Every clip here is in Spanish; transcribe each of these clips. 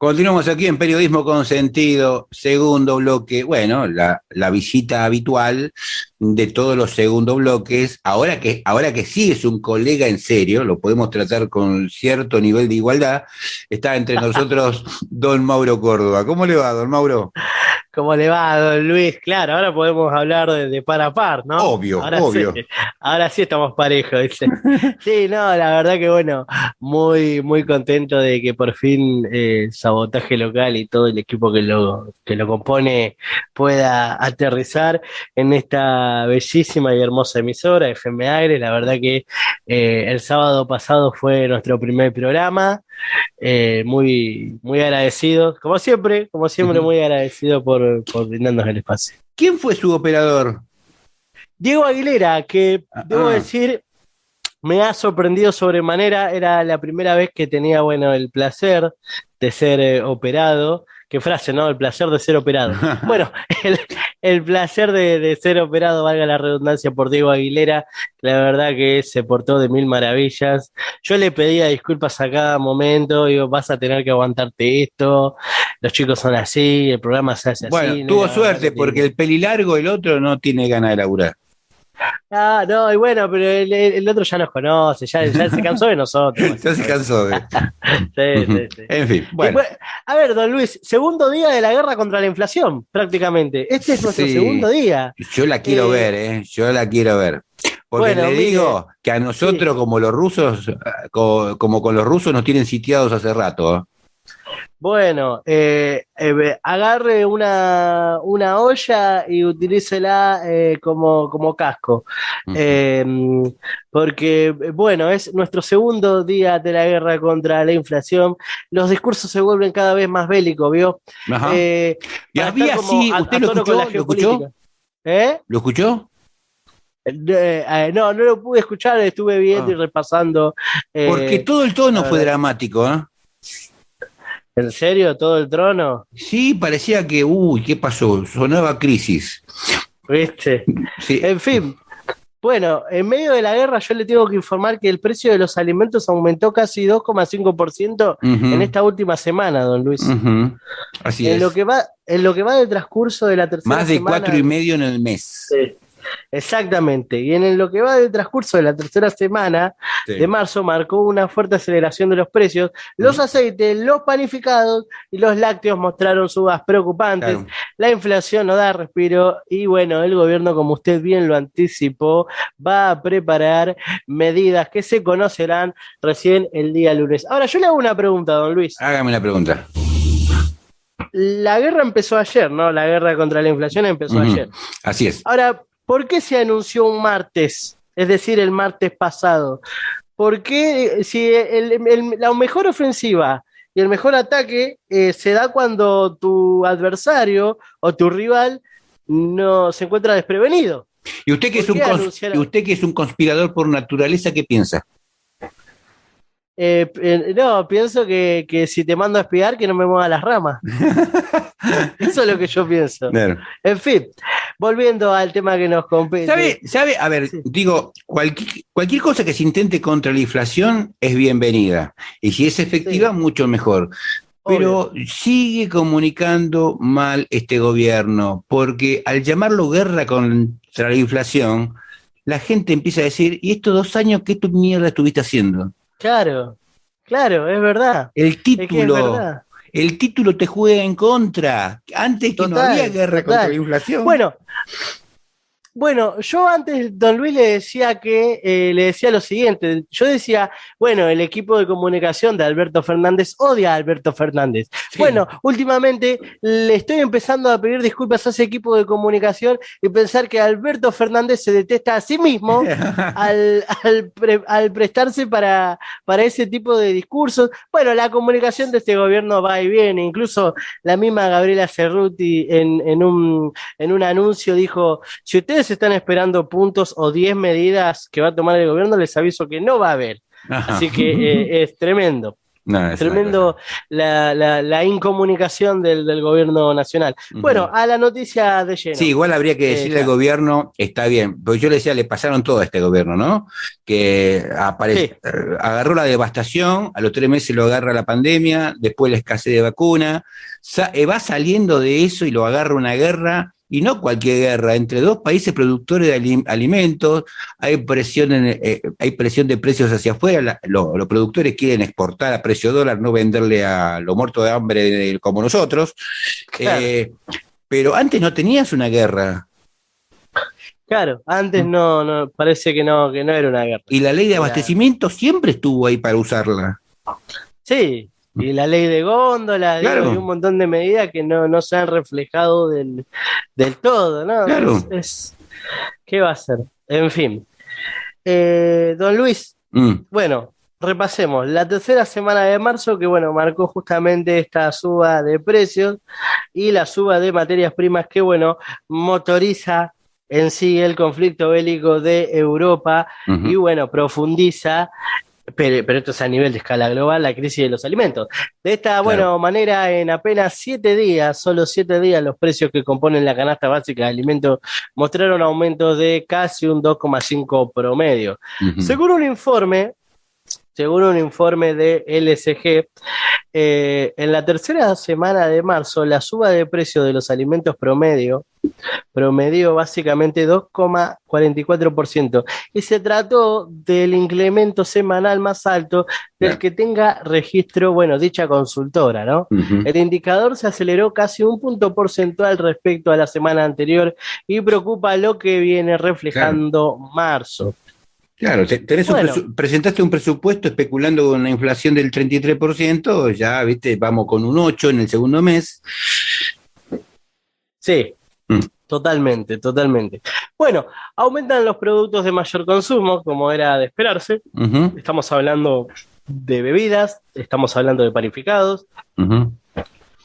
Continuamos aquí en Periodismo con Sentido, segundo bloque. Bueno, la visita habitual de todos los segundos bloques. Ahora que sí es un colega en serio, lo podemos tratar con cierto nivel de igualdad, está entre nosotros don Mauro Córdoba. ¿Cómo le va, don Mauro? ¿Cómo le va, don Luis? Claro, ahora podemos hablar de par a par, ¿no? Obvio, Ahora sí, obvio. ahora sí estamos parejos, dice. Sí, no, la verdad que bueno, muy, muy contento de que por fin Sabotaje Local y todo el equipo que lo compone pueda aterrizar en esta bellísima y hermosa emisora, FM Aire. La verdad que el sábado pasado fue nuestro primer programa. Muy, muy agradecido, como siempre, Ujú. muy agradecido por brindarnos el espacio. ¿Quién fue su operador? Diego Aguilera, que Ah, debo ah. decir, me ha sorprendido sobremanera, era la primera vez que tenía, bueno, el placer de ser operado. Qué frase, ¿no? El placer de ser operado. Bueno, el, el placer de ser operado, valga la redundancia, por Diego Aguilera, la verdad que se portó de mil maravillas. Yo le pedía disculpas a cada momento, digo, vas a tener que aguantarte esto, los chicos son así, el programa se hace Bueno, así, ¿no? Y tuvo la verdad que suerte porque el pelilargo, el otro, no tiene ganas de laburar. ah, no, y bueno, pero el otro ya nos conoce, ya se cansó de nosotros, Ya se básicamente. cansó de. Sí, Ujú. sí, sí. En fin, Y bueno. pues, a ver, don Luis, segundo día de la guerra contra la inflación, prácticamente. Este es nuestro segundo Sí, día. yo la quiero ver, Eh, ¿eh? Yo la quiero ver. Porque bueno, le mire, digo que a sí. nosotros, como los rusos, como con los rusos, nos tienen sitiados hace rato. ¿Eh? Bueno, agarre una olla y utilícela como casco. Ujú. Eh, Porque, bueno, es nuestro segundo día de la guerra contra la inflación. Los discursos se vuelven cada vez más bélicos, ¿vio? Ajá. Eh, Y para estar había como así, ¿usted a lo tono con la escuchó? ¿Lo escuchó? geopolítica. ¿Eh? ¿Lo escuchó? No, no lo pude escuchar, estuve viendo y Ah. repasando. Porque eh, todo el tono la fue verdad. dramático, ¿eh? ¿En serio? ¿Todo el trono? Sí, parecía que, uy, ¿qué pasó? Sonaba crisis. ¿Viste? Sí. En fin, bueno, en medio de la guerra yo le tengo que informar que el precio de los alimentos aumentó casi 2,5% en Ujú, esta última semana, don Luis. ujú. Así es. En lo que va del transcurso de la tercera Más de cuatro semana. y medio en el mes. Sí. Exactamente. Y en lo que va del transcurso de la tercera semana de Sí. marzo marcó una fuerte aceleración de los precios. Los Ujú. aceites, los panificados y los lácteos mostraron subas preocupantes. Claro. La inflación no da respiro y bueno, el gobierno, como usted bien lo anticipó, va a preparar medidas que se conocerán recién el día lunes. Ahora, yo le hago una pregunta, don Luis. Hágame la pregunta. La guerra empezó ayer, ¿no? La guerra contra la inflación empezó Ujú. ayer. Así es. Ahora, ¿por qué se anunció un martes? Es decir, el martes pasado. ¿Por qué si la mejor ofensiva y el mejor ataque se da cuando tu adversario o tu rival no se encuentra desprevenido? ¿Y usted que ¿Por es un qué anunciar? conspirador por naturaleza, qué piensa? No, pienso que si te mando a espiar, que no me mueva las ramas. Eso es lo que yo pienso. Claro. En fin, volviendo al tema que nos compete. ¿Sabe? A ver, Sí, digo, cualquier cosa que se intente contra la inflación es bienvenida. Y si es efectiva, sí, mucho mejor. obvio. Pero sigue comunicando mal este gobierno, porque al llamarlo guerra contra la inflación, la gente empieza a decir, ¿y estos 2 años qué tu mierda estuviste haciendo? Claro, claro, es verdad. El Es que es título, verdad. el título te juega en contra. Antes que no había Total, guerra contra la total. inflación. Bueno, bueno, yo antes, don Luis, le decía lo siguiente. Yo decía, bueno, el equipo de comunicación de Alberto Fernández odia a Alberto Fernández. Sí. Bueno, últimamente le estoy empezando a pedir disculpas a ese equipo de comunicación y pensar que Alberto Fernández se detesta a sí mismo al prestarse para ese tipo de discursos. Bueno, la comunicación de este gobierno va y viene. Incluso la misma Gabriela Cerruti en un anuncio dijo, si ustedes están esperando puntos o 10 medidas que va a tomar el gobierno, les aviso que no va a haber. Ajá. Así que es tremendo. No, es una Tremendo la incomunicación del gobierno nacional. cosa. Bueno, Ujú. a la noticia de Sí, lleno. igual habría que decirle al Ya. gobierno, está bien, porque yo le decía, le pasaron todo a este gobierno, ¿no? Que Sí, agarró la devastación, a los 3 meses lo agarra la pandemia, después la escasez de vacuna, va saliendo de eso y lo agarra una guerra, y no cualquier guerra, entre dos países productores de alimentos, hay presión de precios hacia afuera, los productores quieren exportar a precio dólar, no venderle a los muertos de hambre como nosotros. claro. Eh, pero antes no tenías una guerra. Claro, antes no, parece que no era una guerra. Y la ley de Era, abastecimiento siempre estuvo ahí para usarla. sí, y la ley de góndola, digo, y un Claro, montón de medidas que no se han reflejado del todo, ¿no? claro. ¿Qué va a ser? En fin. Don Luis, Mm, bueno, repasemos. La tercera semana de marzo, que bueno, marcó justamente esta suba de precios y la suba de materias primas que, bueno, motoriza en sí el conflicto bélico de Europa y, ujú, bueno, profundiza, pero esto es a nivel de escala global, la crisis de los alimentos. De esta, claro. bueno, manera, en apenas 7 días, solo 7 días, los precios que componen la canasta básica de alimentos mostraron aumentos de casi un 2,5 promedio. Ujú, Según un informe, según un informe de LSG, en la tercera semana de marzo, la suba de precio de los alimentos promedió básicamente 2,44%. Y se trató del incremento semanal más alto del claro, que tenga registro, bueno, dicha consultora, ¿no? ujú, El indicador se aceleró casi un punto porcentual respecto a la semana anterior y preocupa lo que viene claro. reflejando marzo. Claro, Bueno, presentaste un presupuesto especulando con una inflación del 33%, ya, viste, vamos con un 8 en el segundo mes. sí, Mm, totalmente, totalmente. Bueno, aumentan los productos de mayor consumo, como era de esperarse. ujú, Estamos hablando de bebidas, estamos hablando de panificados, ujú,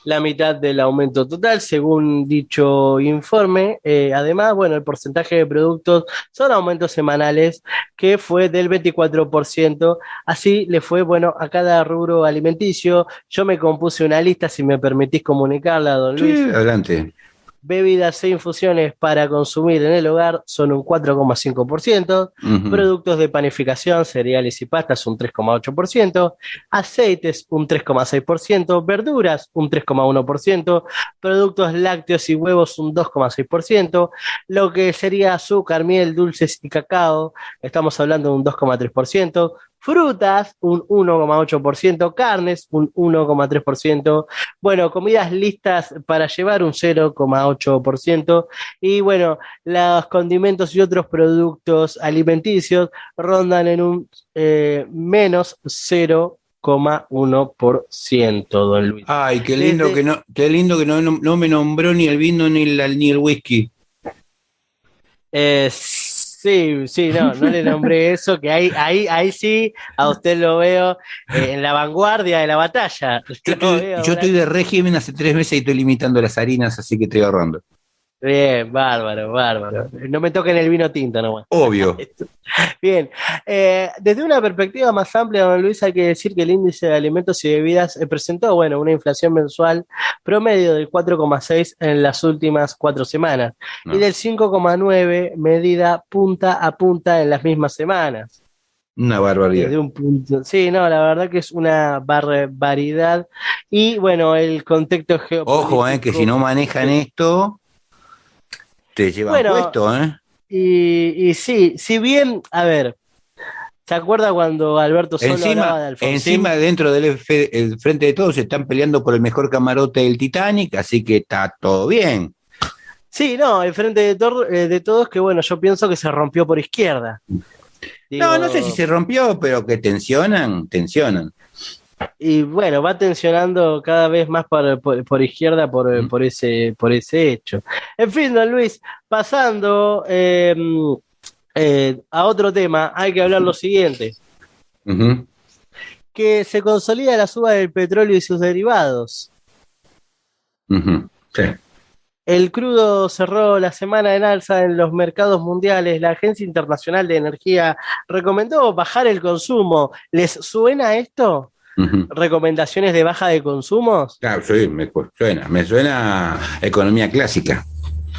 la mitad del aumento total, según dicho informe. Además, bueno, el porcentaje de productos son aumentos semanales que fue del 24%. Así le fue, bueno, a cada rubro alimenticio. Yo me compuse una lista, si me permitís comunicarla, don sí, Luis. adelante. Bebidas e infusiones para consumir en el hogar son un 4,5%, Ujú, productos de panificación, cereales y pastas un 3,8%, aceites un 3,6%, verduras un 3,1%, productos lácteos y huevos un 2,6%, lo que sería azúcar, miel, dulces y cacao, estamos hablando de un 2,3%, frutas un 1,8%, carnes un 1,3%, bueno, comidas listas para llevar un 0,8%. Y bueno, los condimentos y otros productos alimenticios rondan en un menos 0,1%, don Luis. ay, Desde, qué lindo que no me nombró ni el vino ni el whisky. sí, sí, no le nombré eso, que ahí sí, a usted lo veo en la vanguardia de la batalla. Lo veo, Yo estoy de régimen hace 3 meses y estoy limitando las harinas, así que estoy ahorrando. bien, bárbaro, bárbaro. No me toquen el vino tinto nomás. Obvio. Bien, desde una perspectiva más amplia, don Luis, hay que decir que el índice de alimentos y bebidas presentó, bueno, una inflación mensual promedio del 4,6 en las últimas 4 semanas y No, del 5,9 medida punta a punta en las mismas semanas. una barbaridad. Desde un punto, sí, no, la verdad que es una barbaridad. Y bueno, el contexto Ojo, que si geopolítico, no manejan sí. esto, te llevan Bueno, puesto, ¿eh? y sí, si bien, a ver, ¿se acuerda cuando Alberto solo hablaba de Encima Alfonsín? dentro del el Frente de Todos se están peleando por el mejor camarote del Titanic, así que está todo bien. Sí, no, el Frente de Todos, que bueno, yo pienso que se rompió por izquierda. No, no sé si Digo, se rompió, pero que tensionan, tensionan. y bueno, va tensionando cada vez más por izquierda ¿Mm? por ese hecho. En fin, don Luis, pasando a otro tema, hay que hablar lo siguiente, Ujú, que se consolida la suba del petróleo y sus derivados. ujú, sí. El crudo cerró la semana en alza en los mercados mundiales. La Agencia Internacional de Energía recomendó bajar el consumo. ¿Les suena esto? recomendaciones de baja de consumos. Claro, sí, me suena a economía clásica.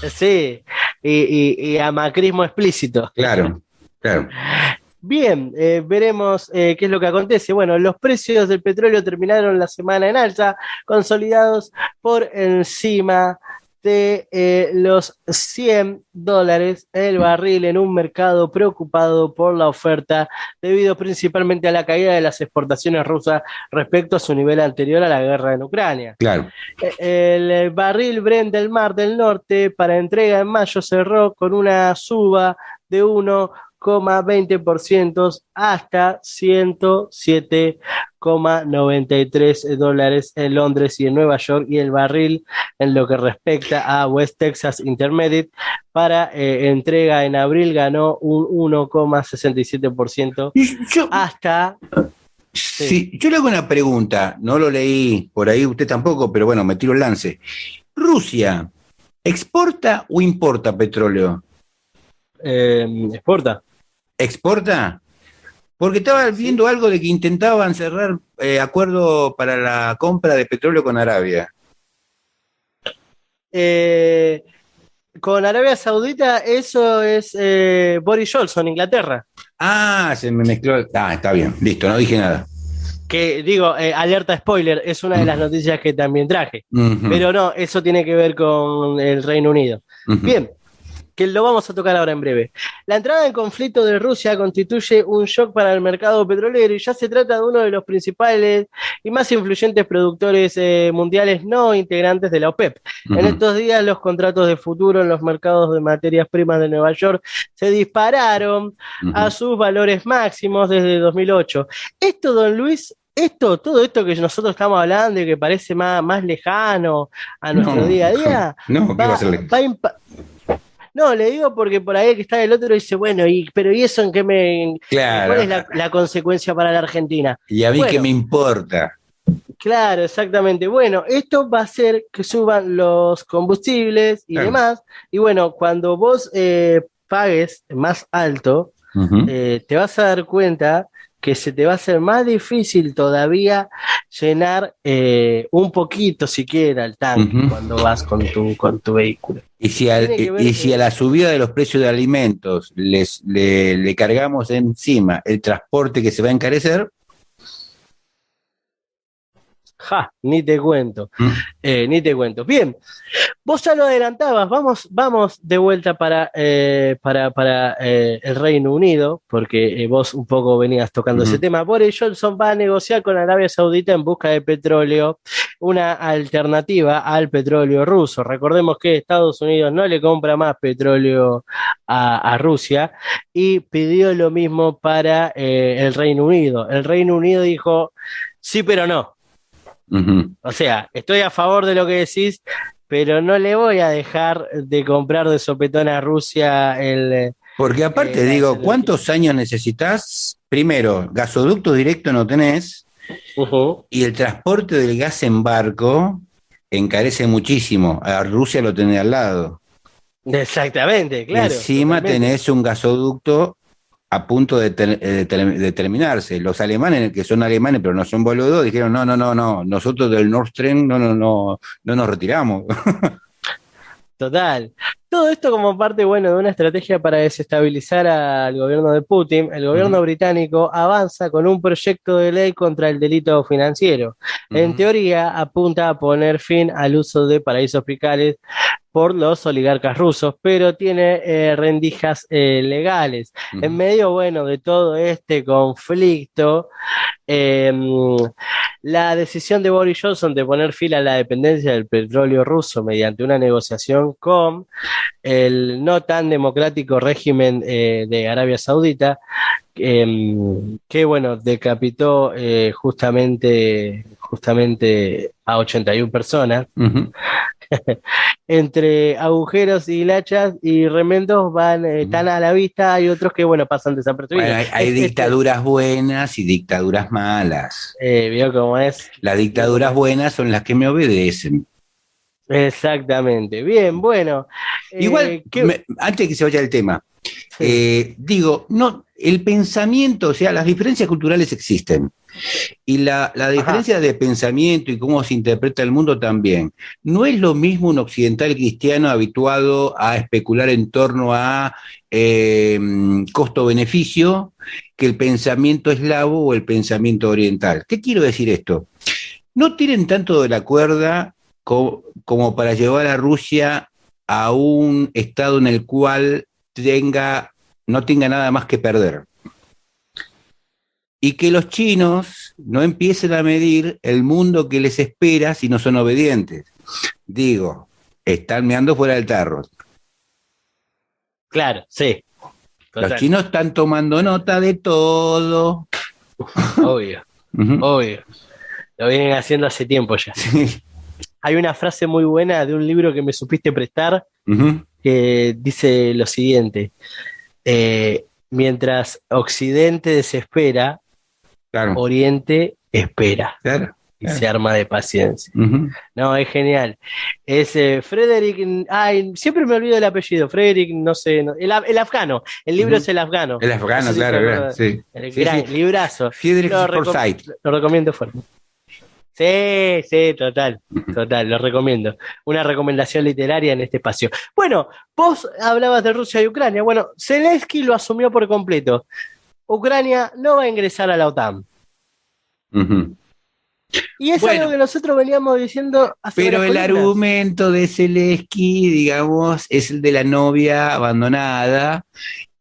Sí, y a macrismo explícito. Claro, claro. Bien, veremos qué es lo que acontece. Bueno, los precios del petróleo terminaron la semana en alza, consolidados por encima de los $100 el barril en un mercado preocupado por la oferta, debido principalmente a la caída de las exportaciones rusas respecto a su nivel anterior a la guerra en Ucrania. Claro. El barril Brent del Mar del Norte para entrega en mayo cerró con una suba de 1,20% hasta $107,93 en Londres y en Nueva York, y el barril en lo que respecta a West Texas Intermediate para entrega en abril ganó un 1,67% hasta... Sí, yo le hago una pregunta, no lo leí por ahí, usted tampoco, pero bueno, me tiro el lance. ¿Rusia exporta o importa petróleo? Exporta. ¿Exporta? Porque estaba viendo algo de que intentaban cerrar acuerdo para la compra de petróleo con Arabia. Con Arabia Saudita, eso es Boris Johnson, Inglaterra. Ah, se me mezcló. Ah, está bien, listo, no dije nada. Que digo, alerta spoiler, es una de las noticias que también traje. Pero no, eso tiene que ver con el Reino Unido. Bien, que lo vamos a tocar ahora en breve. La entrada en conflicto de Rusia constituye un shock para el mercado petrolero y ya se trata de uno de los principales y más influyentes productores mundiales no integrantes de la OPEP. En estos días los contratos de futuro en los mercados de materias primas de Nueva York se dispararon a sus valores máximos desde 2008. Esto, don Luis, todo esto que nosotros estamos hablando y que parece más lejano a nuestro día a día, ¿qué va a ser lejano? No, le digo porque por ahí el que está del otro dice, bueno, pero ¿y eso en qué claro. ¿cuál es la consecuencia para la Argentina? Y a mí qué me importa. Claro, exactamente. Bueno, esto va a hacer que suban los combustibles y demás. Y bueno, cuando vos pagues más alto, te vas a dar cuenta que se te va a hacer más difícil todavía llenar un poquito siquiera el tanque cuando vas con tu vehículo. Y si a la subida de los precios de alimentos le cargamos encima el transporte que se va a encarecer. Ni te cuento. Ni te cuento. Bien, vos ya lo adelantabas, vamos de vuelta para el Reino Unido, porque vos un poco venías tocando ese tema. Boris Johnson va a negociar con Arabia Saudita en busca de petróleo, una alternativa al petróleo ruso. Recordemos que Estados Unidos no le compra más petróleo a Rusia y pidió lo mismo para el Reino Unido. El Reino Unido dijo, sí, pero no. O sea, estoy a favor de lo que decís, pero no le voy a dejar de comprar de sopetón a Rusia porque aparte digo, ¿cuántos años necesitas? Primero, gasoducto directo no tenés, y el transporte del gas en barco encarece muchísimo. A Rusia lo tenés al lado. Exactamente, claro. Encima tenés un gasoducto a punto de terminarse. Los alemanes, que son alemanes pero no son boludos, dijeron no, nosotros del Nord Stream no nos retiramos. Total. Todo esto como parte, de una estrategia para desestabilizar al gobierno de Putin. El gobierno británico avanza con un proyecto de ley contra el delito financiero. En teoría, apunta a poner fin al uso de paraísos fiscales por los oligarcas rusos, pero tiene rendijas legales. En medio, de todo este conflicto, la decisión de Boris Johnson de poner fin a la dependencia del petróleo ruso mediante una negociación con el no tan democrático régimen de Arabia Saudita, que decapitó justamente a 81 personas. Entre agujeros y hilachas y remendos van tan a la vista, hay otros que pasan desapercibidos. Hay dictaduras buenas y dictaduras malas. ¿Vio cómo es? Las dictaduras buenas son las que me obedecen. Exactamente. Bien, Igual, antes de que se vaya el tema, digo, no, el pensamiento, o sea, las diferencias culturales existen. Y la diferencia de pensamiento y cómo se interpreta el mundo también. No es lo mismo un occidental cristiano habituado a especular en torno a costo-beneficio que el pensamiento eslavo o el pensamiento oriental. ¿Qué quiero decir esto? No tienen tanto de la cuerda como para llevar a Rusia a un estado en el cual no tenga nada más que perder. Y que los chinos no empiecen a medir el mundo que les espera si no son obedientes. Digo, están meando fuera del tarro. Claro, sí. Total. Los chinos están tomando nota de todo. Obvio, obvio. Lo vienen haciendo hace tiempo ya. Sí. Hay una frase muy buena de un libro que me supiste prestar que dice lo siguiente. Mientras Occidente desespera, claro, Oriente espera. Claro. Y se arma de paciencia. No, es genial. Es Frederick. Ay, siempre me olvido del apellido. Frederick, no sé. No, el afgano. El libro es El afgano. El afgano, no sé, claro. Sí. El gran librazo. Friedrich Forsyth. Lo recomiendo fuerte. Sí, total, lo recomiendo. Una recomendación literaria en este espacio. Bueno, vos hablabas de Rusia y Ucrania. Bueno, Zelensky lo asumió por completo. Ucrania no va a ingresar a la OTAN. Y es algo que nosotros veníamos diciendo hace pero el argumento de Zelensky, digamos, es el de la novia abandonada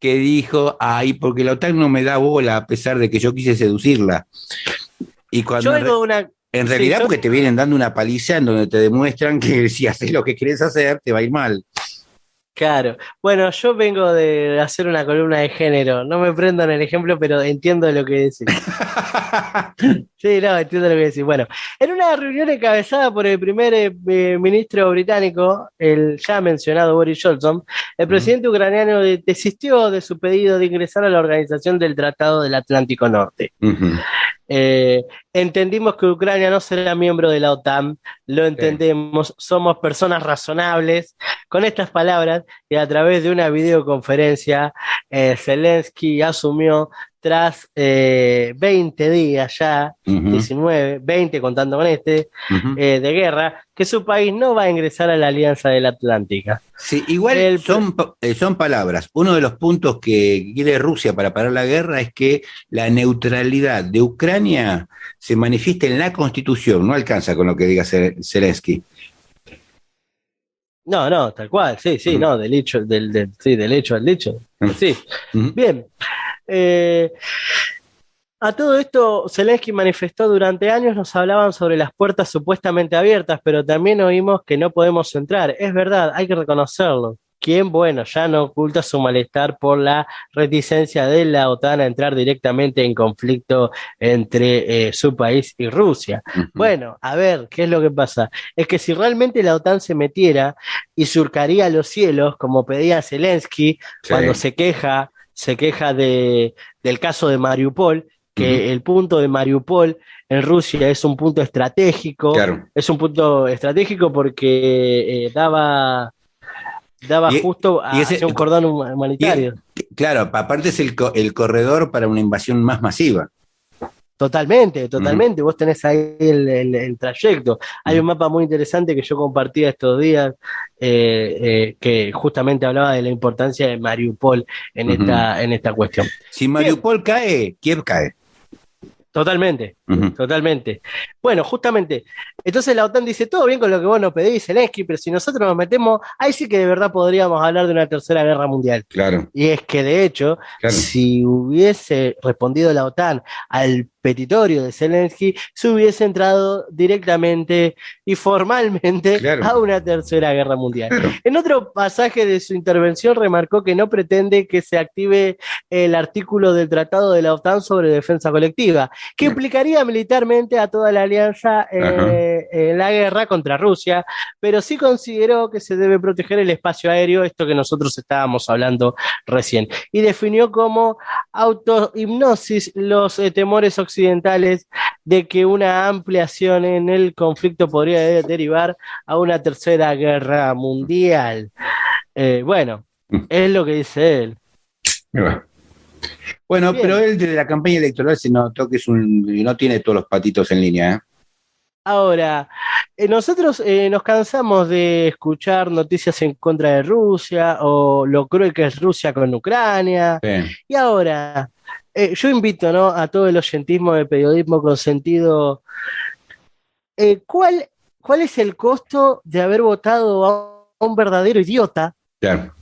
que dijo, porque la OTAN no me da bola a pesar de que yo quise seducirla. Y cuando en realidad porque te vienen dando una paliza en donde te demuestran que si haces lo que quieres hacer, te va a ir mal. Claro. Bueno, yo vengo de hacer una columna de género. No me prendo en el ejemplo, pero entiendo lo que decís. Sí, no, entiendo lo que decís. Bueno, en una reunión encabezada por el primer ministro británico, el ya mencionado Boris Johnson, el presidente ucraniano desistió de su pedido de ingresar a la Organización del Tratado del Atlántico Norte. Entendimos que Ucrania no será miembro de la OTAN, lo entendemos, somos personas razonables. Con estas palabras y a través de una videoconferencia, Zelensky asumió tras 20 días ya, 19, 20 contando con de guerra, que su país no va a ingresar a la Alianza del Atlántica. Sí, igual son palabras. Uno de los puntos que quiere Rusia para parar la guerra es que la neutralidad de Ucrania se manifieste en la Constitución, no alcanza con lo que diga Zelensky. No, tal cual, sí, no, del hecho al dicho. Sí. Bien. A todo esto, Zelensky manifestó durante años, nos hablaban sobre las puertas supuestamente abiertas, pero también oímos que no podemos entrar. Es verdad, hay que reconocerlo. Quien, bueno, ya no oculta su malestar por la reticencia de la OTAN a entrar directamente en conflicto entre su país y Rusia. Bueno, a ver, ¿qué es lo que pasa? Es que si realmente la OTAN se metiera y surcaría los cielos, como pedía Zelensky cuando se queja del caso de Mariupol, que el punto de Mariupol en Rusia es un punto estratégico, es un punto estratégico porque daba justo hacia un cordón humanitario. Claro, aparte es el corredor para una invasión más masiva. Totalmente. Vos tenés ahí el trayecto. Hay un mapa muy interesante que yo compartía estos días que justamente hablaba de la importancia de Mariupol en esta cuestión. Si Mariupol cae, Kiev cae. Totalmente. Bueno, justamente, entonces la OTAN dice, todo bien con lo que vos nos pedís, Zelensky, pero si nosotros nos metemos, ahí sí que de verdad podríamos hablar de una tercera guerra mundial. Claro. Y es que de hecho, si hubiese respondido la OTAN al petitorio de Zelensky, se hubiese entrado directamente y formalmente a una tercera guerra mundial. En otro pasaje de su intervención remarcó que no pretende que se active el artículo del Tratado de la OTAN sobre defensa colectiva, que implicaría militarmente a toda la alianza en la guerra contra Rusia, pero sí consideró que se debe proteger el espacio aéreo, esto que nosotros estábamos hablando recién, y definió como autohipnosis los temores occidentales de que una ampliación en el conflicto podría derivar a una tercera guerra mundial. Bueno, Mm. es lo que dice él. Bueno, Bien. pero él desde la campaña electoral se notó que no tiene todos los patitos en línea, ¿eh? Ahora, nosotros nos cansamos de escuchar noticias en contra de Rusia o lo cruel que es Rusia con Ucrania. Sí. Y ahora, yo invito, ¿no?, a todo el oyentismo del periodismo con sentido. ¿Cuál es el costo de haber votado a un verdadero idiota? Claro,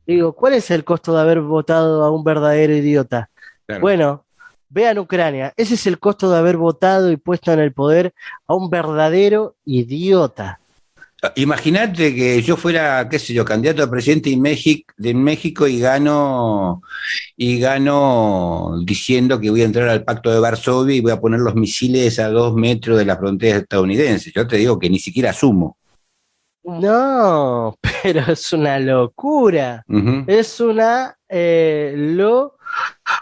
Digo, ¿cuál es el costo de haber votado a un verdadero idiota? claro. Bueno, vean Ucrania. Ese es el costo de haber votado y puesto en el poder a un verdadero idiota. Imagínate que yo fuera, qué sé yo, candidato a presidente de México y gano diciendo que voy a entrar al Pacto de Varsovia y voy a poner los misiles a 2 metros de la frontera estadounidense. Yo te digo que ni siquiera asumo. No, pero es una locura. Ujú. Es una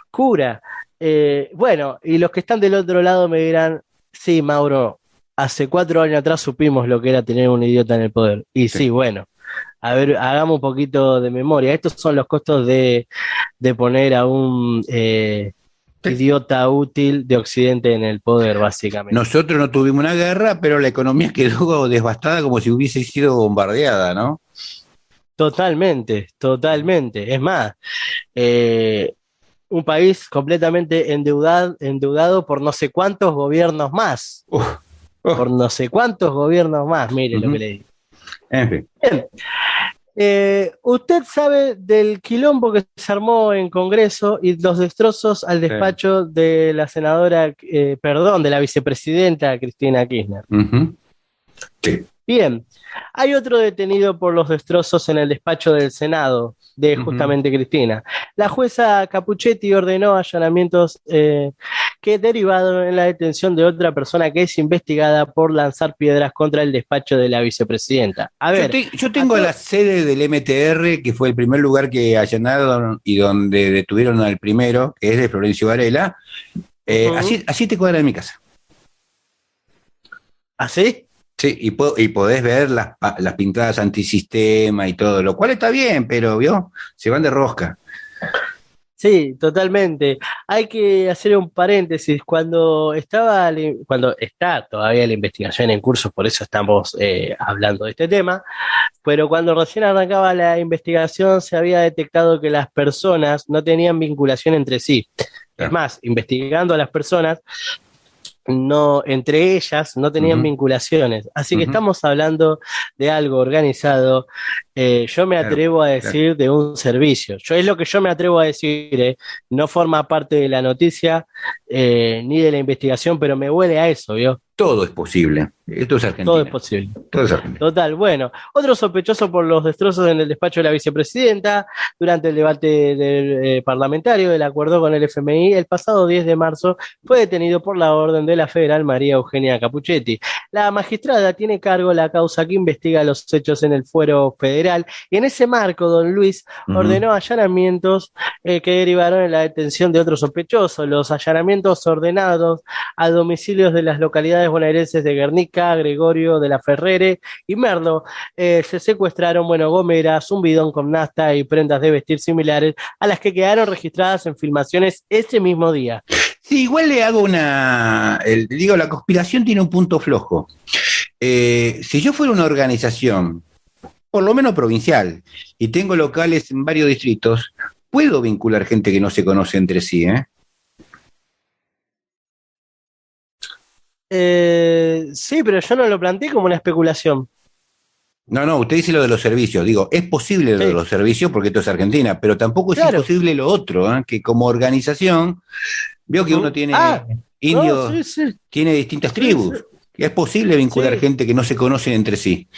locura. Bueno, y los que están del otro lado me dirán, sí, Mauro, hace 4 años atrás supimos lo que era tener un idiota en el poder. Y Sí. sí, bueno, a ver, hagamos un poquito de memoria. Estos son los costos de poner a un Sí. idiota útil de Occidente en el poder, básicamente. Nosotros no tuvimos una guerra, pero la economía quedó devastada como si hubiese sido bombardeada, ¿no? Totalmente, totalmente. Es más, eh, un país completamente endeudado por no sé cuántos gobiernos más. Uf, Por uf, no sé cuántos gobiernos más, mire lo que ujú. le digo. En fin. Bien, usted sabe del quilombo que se armó en Congreso y los destrozos al Sí. despacho de la senadora, perdón, de la vicepresidenta Cristina Kirchner. Ujú. Sí. Bien, hay otro detenido por los destrozos en el despacho del Senado de Ujú. justamente Cristina. La jueza Capuchetti ordenó allanamientos que derivaron en la detención de otra persona que es investigada por lanzar piedras contra el despacho de la vicepresidenta. A ver, Yo a tengo la to- sede del MTR, que fue el primer lugar que allanaron y donde detuvieron al primero, que es de Florencio Varela, Ujú. así, así te cuadra de mi casa. ¿Así? Sí, y podés ver las pintadas antisistema y todo, lo cual está bien, pero, ¿vio? Se van de rosca. Sí, totalmente. Hay que hacer un paréntesis. Cuando está todavía la investigación en curso, por eso estamos hablando de este tema, pero cuando recién arrancaba la investigación se había detectado que las personas no tenían vinculación entre sí. Es Claro. más, investigando a las personas, no, entre ellas no tenían Ujú, vinculaciones. Así que ujú, estamos hablando de algo organizado. Yo me claro, atrevo a claro. decir de un servicio. Es lo que yo me atrevo a decir, no forma parte de la noticia ni de la investigación, pero me huele a eso, ¿vio? Todo es posible. Esto es Todo es Argentina. posible. Todo es Argentina. Total, bueno, otro sospechoso por los destrozos en el despacho de la vicepresidenta durante el debate del, parlamentario del acuerdo con el FMI el pasado 10 de marzo fue detenido por la orden de la federal María Eugenia Capuchetti. La magistrada tiene cargo la causa que investiga los hechos en el fuero federal y en ese marco don Luis Ujú. ordenó allanamientos que derivaron en la detención de otros sospechosos. Los allanamientos ordenados a domicilios de las localidades bonaerenses de Guernica, Gregorio de la Ferrere y Merlo. Se secuestraron, bueno, gomeras, un bidón con nafta y prendas de vestir similares a las que quedaron registradas en filmaciones ese mismo día. Sí, igual le hago digo, la conspiración tiene un punto flojo. Si yo fuera una organización, por lo menos provincial, y tengo locales en varios distritos, puedo vincular gente que no se conoce entre sí, ¿eh? Sí, pero yo no lo planteé como una especulación. No, no, usted dice lo de los servicios. Digo, es posible lo de Sí, los servicios porque esto es Argentina, pero tampoco es claro. imposible lo otro, ¿eh? Que como organización, veo que uno Uh-huh. Ah, tiene no, indios, sí, sí, tiene distintas sí, sí, tribus. Es posible vincular sí. gente que no se conocen entre sí.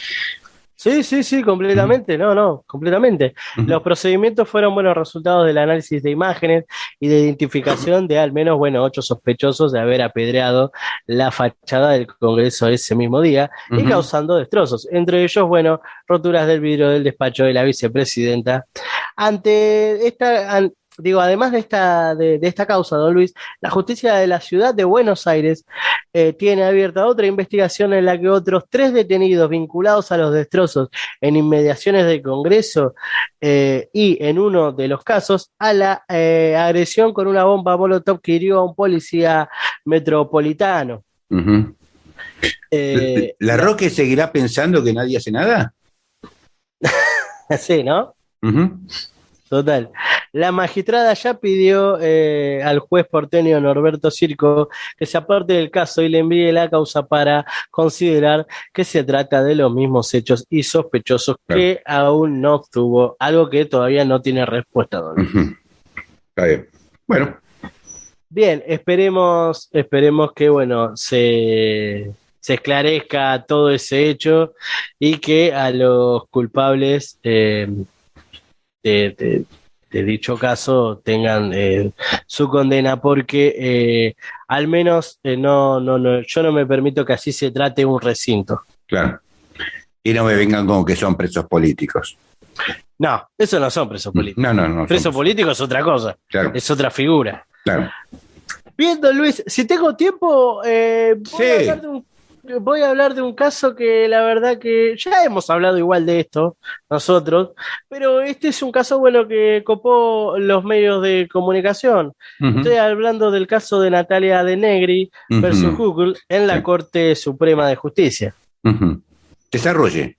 Sí, sí, sí, Ujú, completamente, no, no, completamente. ujú. Los procedimientos fueron buenos resultados del análisis de imágenes y de identificación de al menos, bueno, 8 sospechosos de haber apedreado la fachada del Congreso ese mismo día y Ujú. causando destrozos. Entre ellos, bueno, roturas del vidrio del despacho de la vicepresidenta. Ante esta, además de esta causa, don Luis, la justicia de la ciudad de Buenos Aires tiene abierta otra investigación en la que otros 3 detenidos vinculados a los destrozos en inmediaciones del Congreso y en uno de los casos a la agresión con una bomba Molotov que hirió a un policía metropolitano. Uh-huh. ¿La Roque seguirá pensando que nadie hace nada? Sí, ¿no? Uh-huh. Total. La magistrada ya pidió al juez porteño Norberto Circo que se aparte del caso y le envíe la causa para considerar que se trata de los mismos hechos y sospechosos que aún no obtuvo, algo que todavía no tiene respuesta, don Luis. Uh-huh. Está bien. Bueno. Bien, esperemos que, bueno, se esclarezca todo ese hecho y que a los culpables de dicho caso tengan su condena, porque al menos yo no me permito que así se trate un recinto. Claro. Y no me vengan como que son presos políticos. No, eso no son presos políticos. No. Preso político es otra cosa. Claro. Es otra figura. Claro. Bien, don Luis, si tengo tiempo, voy a hablar de un caso que la verdad que ya hemos hablado igual de esto nosotros, pero este es un caso bueno que copó los medios de comunicación. Uh-huh. Estoy hablando del caso de Natalia De Negri versus Google en la Corte Suprema de Justicia. Uh-huh. Desarrolle.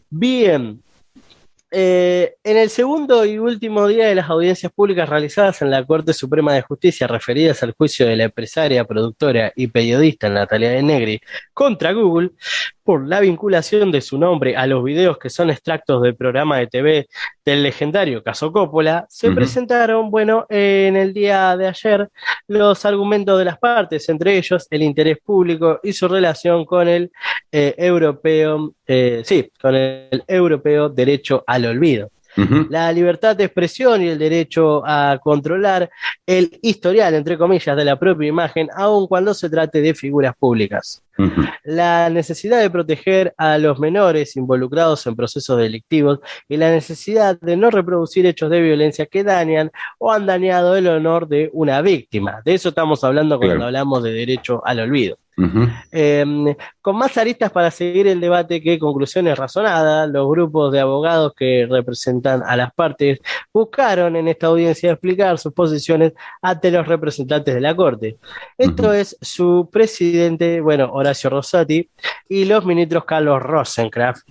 Bien. En el segundo y último día de las audiencias públicas realizadas en la Corte Suprema de Justicia referidas al juicio de la empresaria, productora y periodista Natalia De Negri contra Google por la vinculación de su nombre a los videos que son extractos del programa de TV del legendario caso Coppola, se presentaron, en el día de ayer los argumentos de las partes, entre ellos el interés público y su relación con el europeo derecho al olvido. Uh-huh. La libertad de expresión y el derecho a controlar el historial, entre comillas, de la propia imagen, aun cuando se trate de figuras públicas. Uh-huh. La necesidad de proteger a los menores involucrados en procesos delictivos y la necesidad de no reproducir hechos de violencia que dañan o han dañado el honor de una víctima. De eso estamos hablando cuando hablamos de derecho al olvido. Uh-huh. Con más aristas para seguir el debate que conclusiones razonadas, los grupos de abogados que representan a las partes buscaron en esta audiencia explicar sus posiciones ante los representantes de la Corte. Esto es su presidente, Horacio Rosati, y los ministros Carlos Rosenkrantz,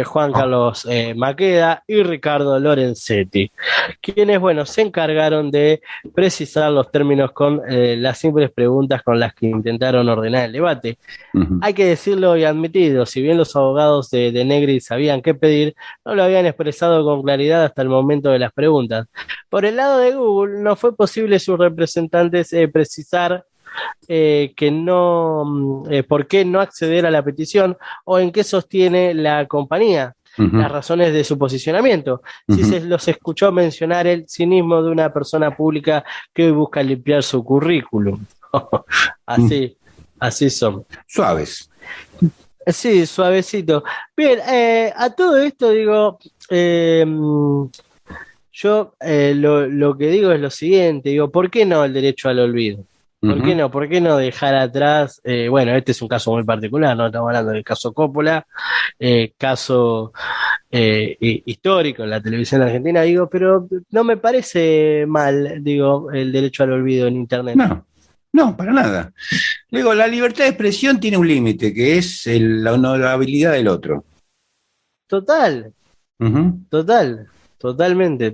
Juan Carlos Maqueda y Ricardo Lorenzetti, quienes, se encargaron de precisar los términos con las simples preguntas con las que intentaron ordenar el debate. Uh-huh. Hay que decirlo y admitirlo, si bien los abogados de Negri sabían qué pedir, no lo habían expresado con claridad hasta el momento de las preguntas. Por el lado de Google, no fue posible sus representantes precisar que no, por qué no acceder a la petición o en qué sostiene la compañía. Uh-huh. Las razones de su posicionamiento. Uh-huh. Si se los escuchó mencionar el cinismo de una persona pública que hoy busca limpiar su currículum. Así son. Suaves. Sí, suavecito. Bien, a todo esto yo lo que digo es lo siguiente, ¿por qué no el derecho al olvido? ¿Por qué no? ¿Por qué no dejar atrás? Este es un caso muy particular, no estamos hablando del caso Coppola, caso histórico en la televisión argentina, pero no me parece mal, el derecho al olvido en Internet. No, para nada. La libertad de expresión tiene un límite, que es la honorabilidad del otro. Total. Uh-huh. Totalmente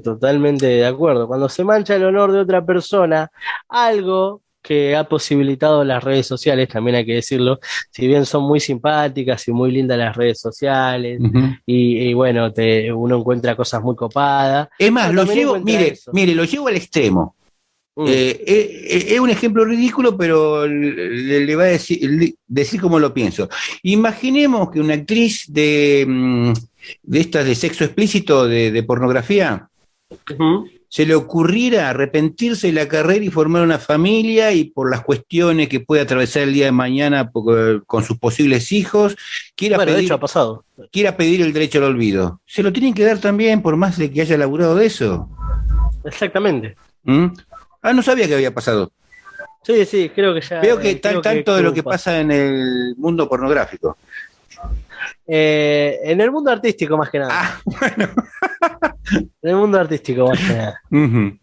de acuerdo. Cuando se mancha el honor de otra persona, algo que ha posibilitado las redes sociales, también hay que decirlo, si bien son muy simpáticas y muy lindas las redes sociales, uh-huh. y uno encuentra cosas muy copadas. Es más, lo llevo al extremo. Es un ejemplo ridículo, pero le va a decir cómo lo pienso. Imaginemos que una actriz de estas de sexo explícito, de pornografía, uh-huh. se le ocurriera arrepentirse de la carrera y formar una familia, y por las cuestiones que puede atravesar el día de mañana con sus posibles hijos, de hecho ha pasado. Quiera pedir el derecho al olvido. ¿Se lo tienen que dar también por más de que haya laburado de eso? Exactamente. ¿Mm? Ah, no sabía que había pasado. Sí, creo que ya. Veo que tal tanto de lo que pasa pasa en el mundo pornográfico. en el mundo artístico, más que nada. Ah, bueno. En el mundo artístico, más que nada. Uh-huh.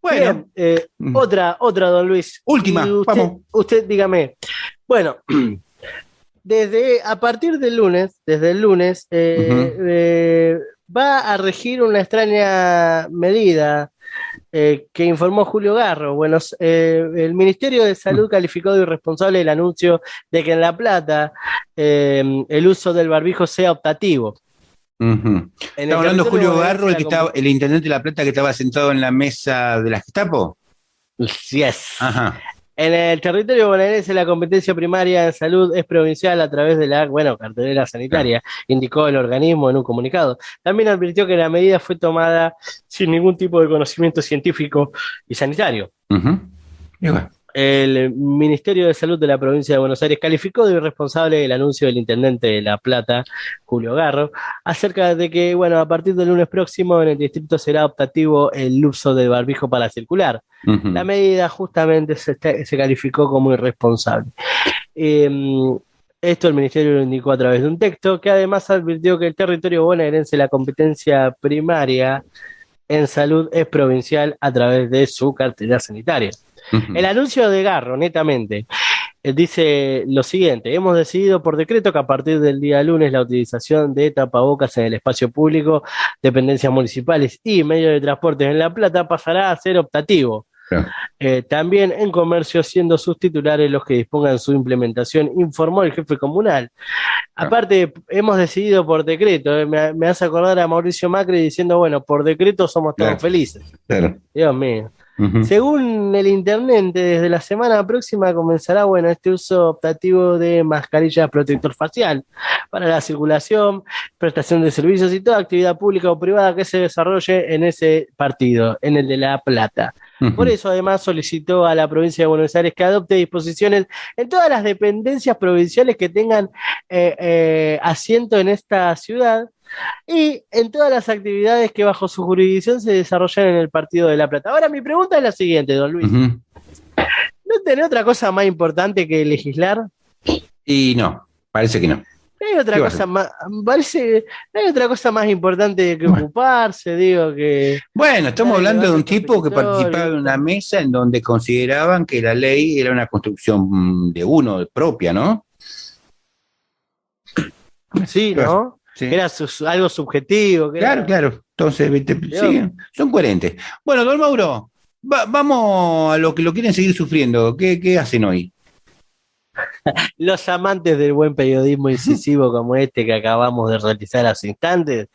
Bueno. Bien, otra, don Luis. Última, Y vamos. usted dígame. Bueno, a partir del lunes, desde el lunes, va a regir una extraña medida que informó Julio Garro. Bueno, el Ministerio de Salud calificó de irresponsable el anuncio de que en La Plata el uso del barbijo sea optativo. Uh-huh. ¿Estamos hablando de Julio Garro, el intendente de La Plata que estaba sentado en la mesa de la Gestapo? Yes. Ajá. En el territorio bonaerense la competencia primaria en salud es provincial a través de la, cartelera sanitaria, indicó el organismo en un comunicado. También advirtió que la medida fue tomada sin ningún tipo de conocimiento científico y sanitario. Uh-huh. Bueno. El Ministerio de Salud de la provincia de Buenos Aires calificó de irresponsable el anuncio del intendente de La Plata, Julio Garro, acerca de que, a partir del lunes próximo en el distrito será optativo el uso del barbijo para circular. Uh-huh. La medida justamente se calificó como irresponsable. Esto el Ministerio lo indicó a través de un texto que además advirtió que el territorio bonaerense, la competencia primaria en salud es provincial a través de su cartera sanitaria. Uh-huh. El anuncio de Garro, netamente, dice lo siguiente: hemos decidido por decreto que a partir del día lunes la utilización de tapabocas en el espacio público, dependencias municipales y medios de transporte en La Plata pasará a ser optativo. También en comercio, siendo sus titulares los que dispongan su implementación, informó el jefe comunal. Aparte, hemos decidido por decreto, me hace acordar a Mauricio Macri diciendo, por decreto somos todos felices. Claro. Dios mío. Uh-huh. Según el intendente, desde la semana próxima comenzará este uso optativo de mascarillas protector facial para la circulación, prestación de servicios y toda actividad pública o privada que se desarrolle en ese partido, en el de La Plata. Uh-huh. Por eso, además, solicitó a la provincia de Buenos Aires que adopte disposiciones en todas las dependencias provinciales que tengan asiento en esta ciudad y en todas las actividades que bajo su jurisdicción se desarrollan en el partido de La Plata. Ahora, mi pregunta es la siguiente, don Luis. Uh-huh. ¿No tenés otra cosa más importante que legislar? Y no, parece que no. No hay otra cosa más, parece, no hay otra cosa más importante que ocuparse, digo que... Bueno, estamos hablando de un tipo que participaba en una mesa en donde consideraban que la ley era una construcción de uno, propia, ¿no? Sí, ¿no? Sí. Era algo subjetivo. Claro. Entonces, sí, son coherentes. Bueno, don Mauro, vamos a lo que lo quieren seguir sufriendo. ¿Qué hacen hoy? Los amantes del buen periodismo incisivo como este que acabamos de realizar hace instantes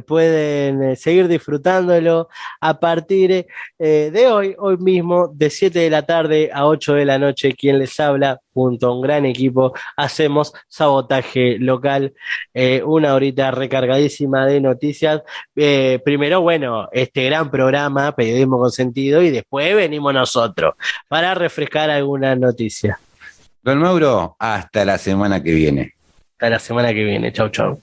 pueden seguir disfrutándolo a partir de hoy mismo, de 7 de la tarde a 8 de la noche. Quien les habla, junto a un gran equipo, hacemos Sabotaje Local, una horita recargadísima de noticias. Primero, este gran programa, Periodismo con Sentido, y después venimos nosotros para refrescar algunas noticias. Don Mauro, hasta la semana que viene. Hasta la semana que viene. Chau.